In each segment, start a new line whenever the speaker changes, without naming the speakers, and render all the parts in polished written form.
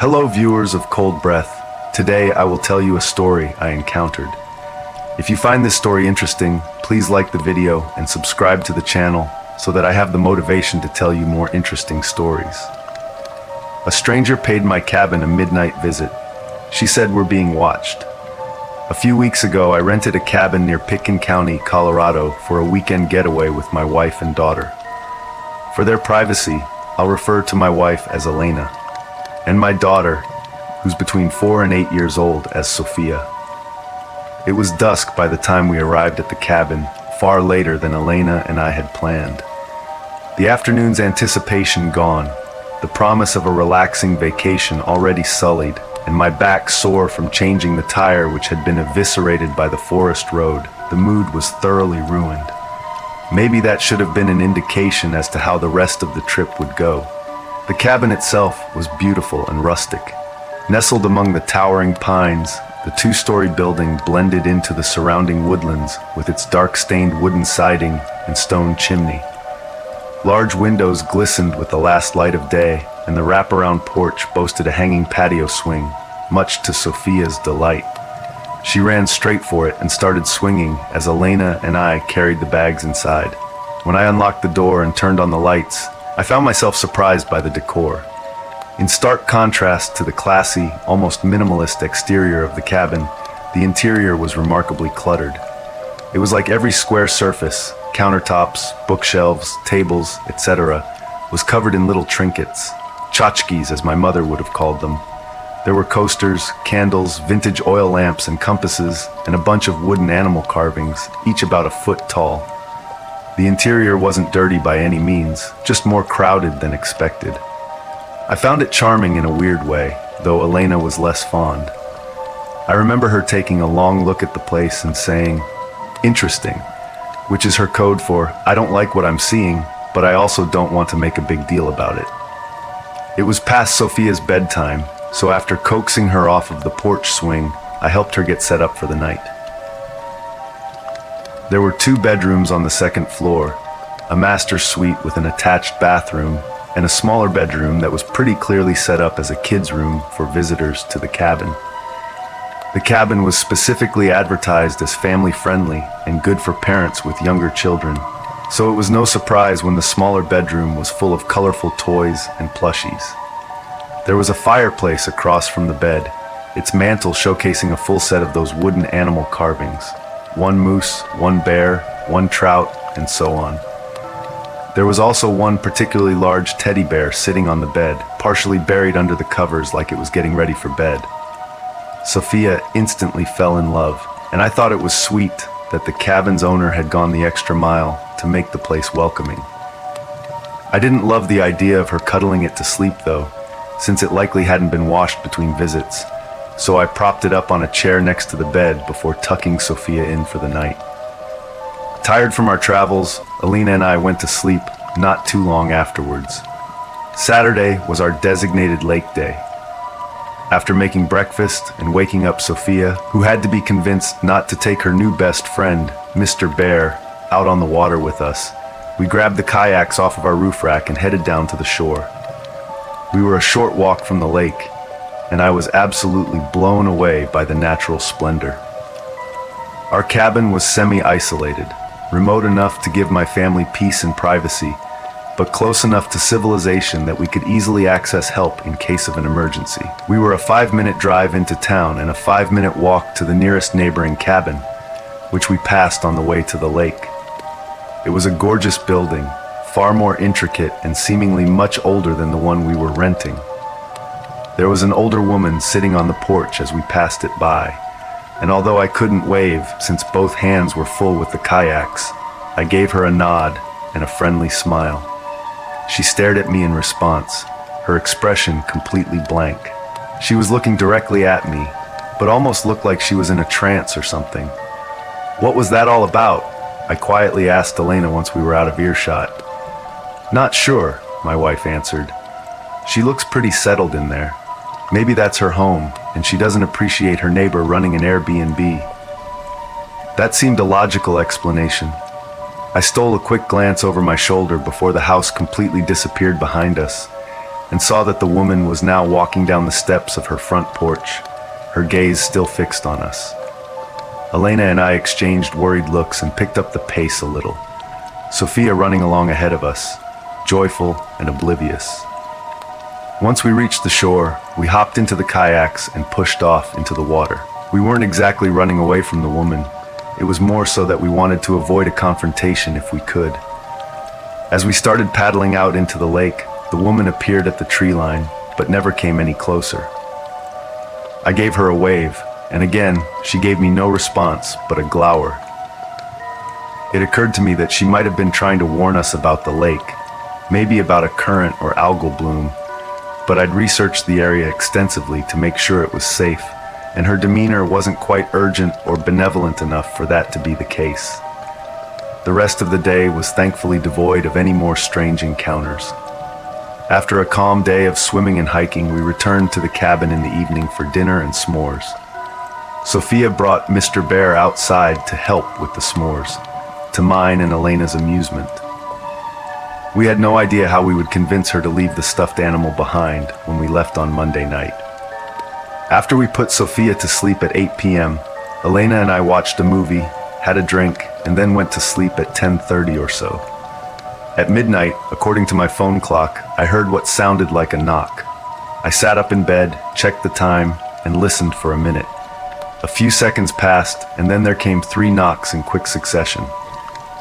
Hello, viewers of Cold Breath. Today I will tell you a story I encountered. If you find this story interesting, please like the video and subscribe to the channel so that I have the motivation to tell you more interesting stories. A stranger paid my cabin a midnight visit. She said we're being watched. A few weeks ago, I rented a cabin near Pitkin County, Colorado for a weekend getaway with my wife and daughter. For their privacy, I'll refer to my wife as Elena, and my daughter, who's between 4 and 8 years old, as Sophia. It was dusk by the time we arrived at the cabin, far later than Elena and I had planned. The afternoon's anticipation gone, the promise of a relaxing vacation already sullied, and my back sore from changing the tire which had been eviscerated by the forest road. The mood was thoroughly ruined. Maybe that should have been an indication as to how the rest of the trip would go. The cabin itself was beautiful and rustic. Nestled among the towering pines, the two-story building blended into the surrounding woodlands with its dark-stained wooden siding and stone chimney. Large windows glistened with the last light of day, and the wraparound porch boasted a hanging patio swing, much to Sophia's delight. She ran straight for it and started swinging as Elena and I carried the bags inside. When I unlocked the door and turned on the lights, I found myself surprised by the decor. In stark contrast to the classy, almost minimalist exterior of the cabin, the interior was remarkably cluttered. It was like every square surface, countertops, bookshelves, tables, etc., was covered in little trinkets, tchotchkes as my mother would have called them. There were coasters, candles, vintage oil lamps and compasses, and a bunch of wooden animal carvings, each about a foot tall. The interior wasn't dirty by any means, just more crowded than expected. I found it charming in a weird way, though Elena was less fond. I remember her taking a long look at the place and saying, "Interesting," which is her code for, "I don't like what I'm seeing, but I also don't want to make a big deal about it." It was past Sophia's bedtime, so after coaxing her off of the porch swing, I helped her get set up for the night. There were 2 bedrooms on the second floor, a master suite with an attached bathroom, and a smaller bedroom that was pretty clearly set up as a kid's room for visitors to the cabin. The cabin was specifically advertised as family-friendly and good for parents with younger children, so it was no surprise when the smaller bedroom was full of colorful toys and plushies. There was a fireplace across from the bed, its mantel showcasing a full set of those wooden animal carvings. 1 moose, 1 bear, 1 trout, and so on. There was also 1 particularly large teddy bear sitting on the bed, partially buried under the covers like it was getting ready for bed. Sophia instantly fell in love, and I thought it was sweet that the cabin's owner had gone the extra mile to make the place welcoming. I didn't love the idea of her cuddling it to sleep though, since it likely hadn't been washed between visits, so I propped it up on a chair next to the bed before tucking Sophia in for the night. Tired from our travels, Elena and I went to sleep not too long afterwards. Saturday was our designated lake day. After making breakfast and waking up Sophia, who had to be convinced not to take her new best friend, Mr. Bear, out on the water with us, we grabbed the kayaks off of our roof rack and headed down to the shore. We were a short walk from the lake, and I was absolutely blown away by the natural splendor. Our cabin was semi-isolated, remote enough to give my family peace and privacy, but close enough to civilization that we could easily access help in case of an emergency. We were a 5-minute drive into town and a 5-minute walk to the nearest neighboring cabin, which we passed on the way to the lake. It was a gorgeous building, far more intricate and seemingly much older than the one we were renting. There was an older woman sitting on the porch as we passed it by, and although I couldn't wave since both hands were full with the kayaks, I gave her a nod and a friendly smile. She stared at me in response, her expression completely blank. She was looking directly at me, but almost looked like she was in a trance or something. "What was that all about?" I quietly asked Elena once we were out of earshot. "Not sure," my wife answered. "She looks pretty settled in there. Maybe that's her home, and she doesn't appreciate her neighbor running an Airbnb." That seemed a logical explanation. I stole a quick glance over my shoulder before the house completely disappeared behind us, and saw that the woman was now walking down the steps of her front porch, her gaze still fixed on us. Elena and I exchanged worried looks and picked up the pace a little, Sophia running along ahead of us, joyful and oblivious. Once we reached the shore, we hopped into the kayaks and pushed off into the water. We weren't exactly running away from the woman. It was more so that we wanted to avoid a confrontation if we could. As we started paddling out into the lake, the woman appeared at the tree line, but never came any closer. I gave her a wave, and again, she gave me no response but a glower. It occurred to me that she might have been trying to warn us about the lake, maybe about a current or algal bloom, but I'd researched the area extensively to make sure it was safe, and her demeanor wasn't quite urgent or benevolent enough for that to be the case. The rest of the day was thankfully devoid of any more strange encounters. After a calm day of swimming and hiking, we returned to the cabin in the evening for dinner and s'mores. Sophia brought Mr. Bear outside to help with the s'mores, to mine and Elena's amusement. We had no idea how we would convince her to leave the stuffed animal behind when we left on Monday night. After we put Sophia to sleep at 8 p.m., Elena and I watched a movie, had a drink, and then went to sleep at 10:30 or so. At midnight, according to my phone clock, I heard what sounded like a knock. I sat up in bed, checked the time, and listened for a minute. A few seconds passed, and then there came 3 knocks in quick succession.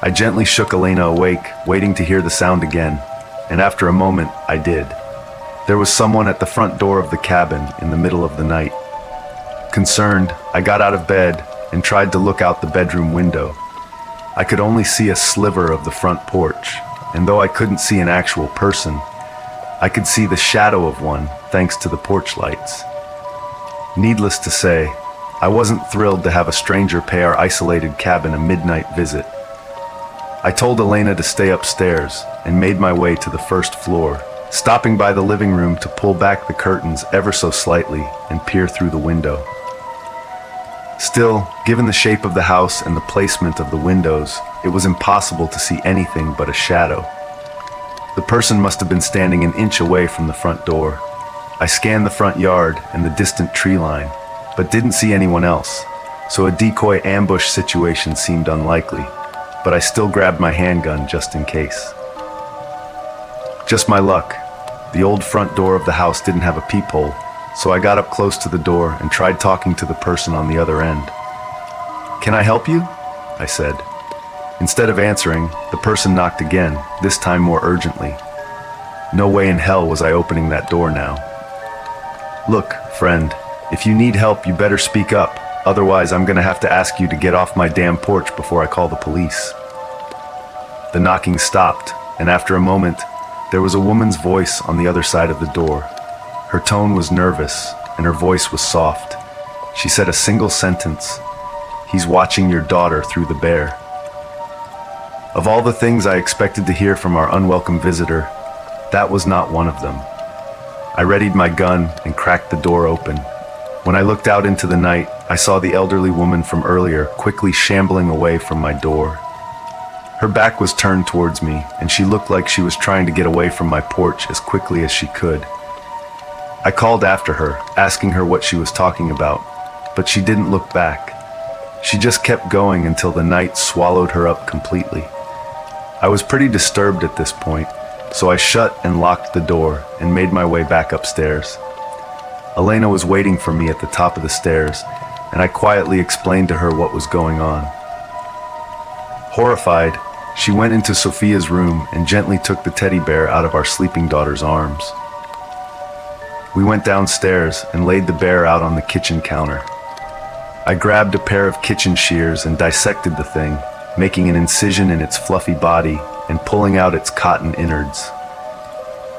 I gently shook Elena awake, waiting to hear the sound again, and after a moment, I did. There was someone at the front door of the cabin in the middle of the night. Concerned, I got out of bed and tried to look out the bedroom window. I could only see a sliver of the front porch, and though I couldn't see an actual person, I could see the shadow of one thanks to the porch lights. Needless to say, I wasn't thrilled to have a stranger pay our isolated cabin a midnight visit. I told Elena to stay upstairs and made my way to the first floor, stopping by the living room to pull back the curtains ever so slightly and peer through the window. Still, given the shape of the house and the placement of the windows, it was impossible to see anything but a shadow. The person must have been standing an inch away from the front door. I scanned the front yard and the distant tree line, but didn't see anyone else, so a decoy ambush situation seemed unlikely, but I still grabbed my handgun just in case. Just my luck. The old front door of the house didn't have a peephole, so I got up close to the door and tried talking to the person on the other end. "Can I help you?" I said. Instead of answering, the person knocked again, this time more urgently. No way in hell was I opening that door now. "Look, friend, if you need help, you better speak up. Otherwise, I'm gonna have to ask you to get off my damn porch before I call the police." The knocking stopped, and after a moment, there was a woman's voice on the other side of the door. Her tone was nervous, and her voice was soft. She said a single sentence: "He's watching your daughter through the bear." Of all the things I expected to hear from our unwelcome visitor, that was not one of them. I readied my gun and cracked the door open. When I looked out into the night, I saw the elderly woman from earlier quickly shambling away from my door. Her back was turned towards me, and she looked like she was trying to get away from my porch as quickly as she could. I called after her, asking her what she was talking about, but she didn't look back. She just kept going until the night swallowed her up completely. I was pretty disturbed at this point, so I shut and locked the door and made my way back upstairs. Elena was waiting for me at the top of the stairs, and I quietly explained to her what was going on. Horrified, she went into Sophia's room and gently took the teddy bear out of our sleeping daughter's arms. We went downstairs and laid the bear out on the kitchen counter. I grabbed a pair of kitchen shears and dissected the thing, making an incision in its fluffy body and pulling out its cotton innards.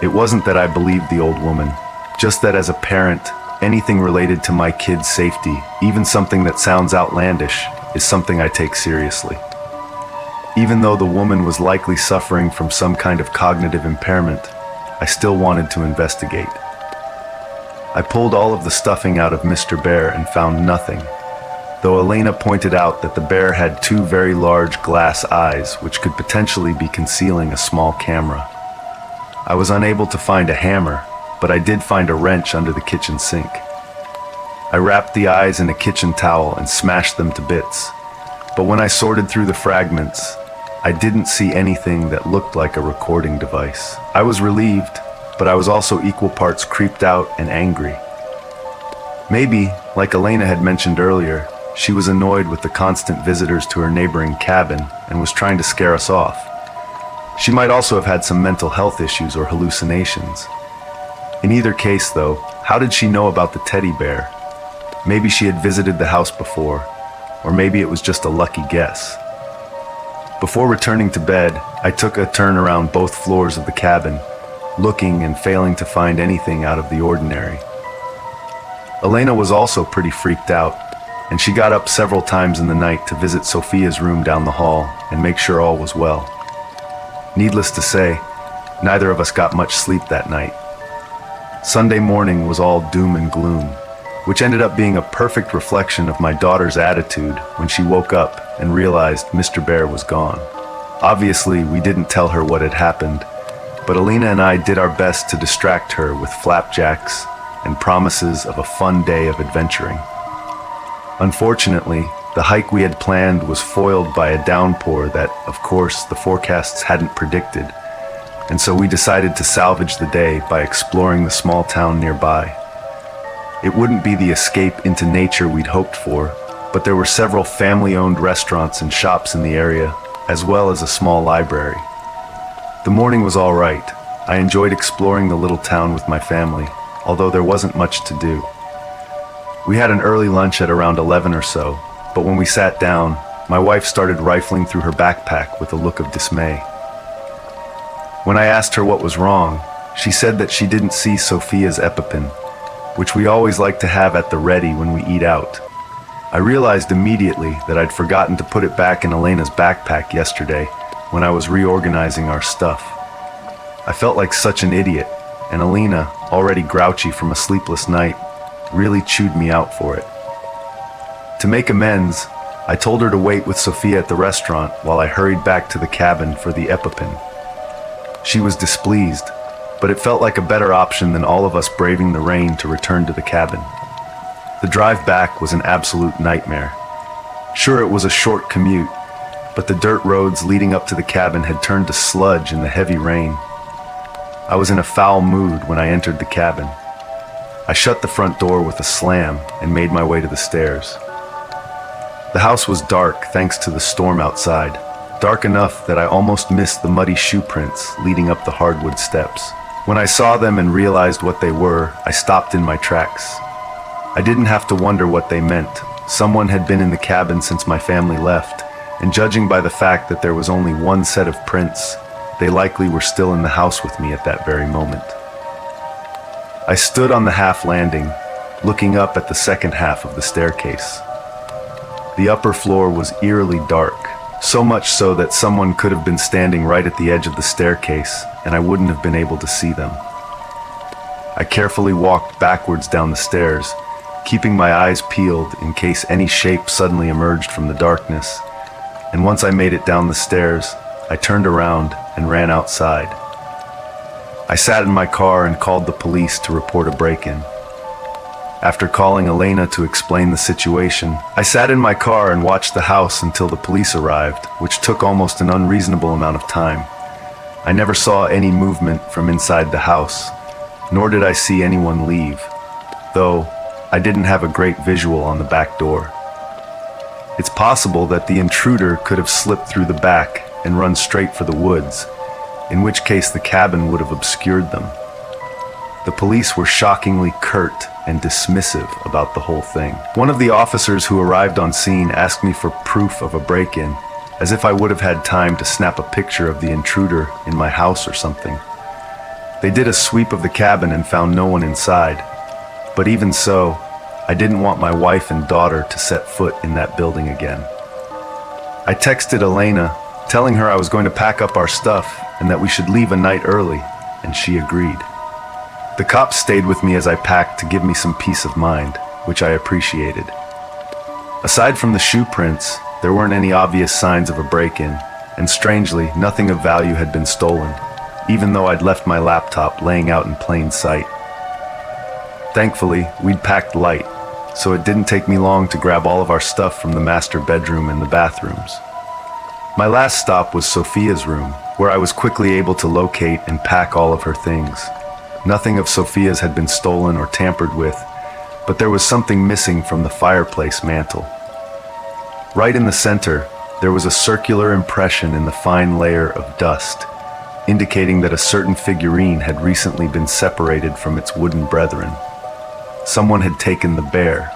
It wasn't that I believed the old woman, just that as a parent, anything related to my kid's safety, even something that sounds outlandish, is something I take seriously. Even though the woman was likely suffering from some kind of cognitive impairment, I still wanted to investigate. I pulled all of the stuffing out of Mr. Bear and found nothing, though Elena pointed out that the bear had 2 very large glass eyes which could potentially be concealing a small camera. I was unable to find a hammer, but I did find a wrench under the kitchen sink. I wrapped the eyes in a kitchen towel and smashed them to bits. But when I sorted through the fragments, I didn't see anything that looked like a recording device. I was relieved, but I was also equal parts creeped out and angry. Maybe, like Elena had mentioned earlier, she was annoyed with the constant visitors to her neighboring cabin and was trying to scare us off. She might also have had some mental health issues or hallucinations. In either case, though, how did she know about the teddy bear? Maybe she had visited the house before, or maybe it was just a lucky guess. Before returning to bed, I took a turn around both floors of the cabin, looking and failing to find anything out of the ordinary. Elena was also pretty freaked out, and she got up several times in the night to visit Sophia's room down the hall and make sure all was well. Needless to say, neither of us got much sleep that night. Sunday morning was all doom and gloom, which ended up being a perfect reflection of my daughter's attitude when she woke up and realized Mr. Bear was gone. Obviously, we didn't tell her what had happened, but Alina and I did our best to distract her with flapjacks and promises of a fun day of adventuring. Unfortunately, the hike we had planned was foiled by a downpour that, of course, the forecasts hadn't predicted, and so we decided to salvage the day by exploring the small town nearby. It wouldn't be the escape into nature we'd hoped for, but there were several family-owned restaurants and shops in the area, as well as a small library. The morning was all right. I enjoyed exploring the little town with my family, although there wasn't much to do. We had an early lunch at around 11 or so, but when we sat down, my wife started rifling through her backpack with a look of dismay. When I asked her what was wrong, she said that she didn't see Sophia's EpiPen, which we always like to have at the ready when we eat out. I realized immediately that I'd forgotten to put it back in Elena's backpack yesterday when I was reorganizing our stuff. I felt like such an idiot, and Elena, already grouchy from a sleepless night, really chewed me out for it. To make amends, I told her to wait with Sophia at the restaurant while I hurried back to the cabin for the EpiPen. She was displeased, but it felt like a better option than all of us braving the rain to return to the cabin. The drive back was an absolute nightmare. Sure, it was a short commute, but the dirt roads leading up to the cabin had turned to sludge in the heavy rain. I was in a foul mood when I entered the cabin. I shut the front door with a slam and made my way to the stairs. The house was dark thanks to the storm outside, dark enough that I almost missed the muddy shoe prints leading up the hardwood steps. When I saw them and realized what they were, I stopped in my tracks. I didn't have to wonder what they meant. Someone had been in the cabin since my family left, and judging by the fact that there was only one set of prints, they likely were still in the house with me at that very moment. I stood on the half landing, looking up at the second half of the staircase. The upper floor was eerily dark, so much so that someone could have been standing right at the edge of the staircase, and I wouldn't have been able to see them. I carefully walked backwards down the stairs, keeping my eyes peeled in case any shape suddenly emerged from the darkness, and once I made it down the stairs, I turned around and ran outside. I sat in my car and called the police to report a break-in. After calling Elena to explain the situation, I sat in my car and watched the house until the police arrived, which took almost an unreasonable amount of time. I never saw any movement from inside the house, nor did I see anyone leave, though I didn't have a great visual on the back door. It's possible that the intruder could have slipped through the back and run straight for the woods, in which case the cabin would have obscured them. The police were shockingly curt and dismissive about the whole thing. One of the officers who arrived on scene asked me for proof of a break-in, as if I would have had time to snap a picture of the intruder in my house or something. They did a sweep of the cabin and found no one inside, but even so, I didn't want my wife and daughter to set foot in that building again. I texted Elena, telling her I was going to pack up our stuff and that we should leave a night early, and she agreed. The cops stayed with me as I packed to give me some peace of mind, which I appreciated. Aside from the shoe prints, there weren't any obvious signs of a break-in, and strangely, nothing of value had been stolen, even though I'd left my laptop laying out in plain sight. Thankfully, we'd packed light, so it didn't take me long to grab all of our stuff from the master bedroom and the bathrooms. My last stop was Sophia's room, where I was quickly able to locate and pack all of her things. Nothing of Sophia's had been stolen or tampered with, but there was something missing from the fireplace mantle. Right in the center, there was a circular impression in the fine layer of dust, indicating that a certain figurine had recently been separated from its wooden brethren. Someone had taken the bear,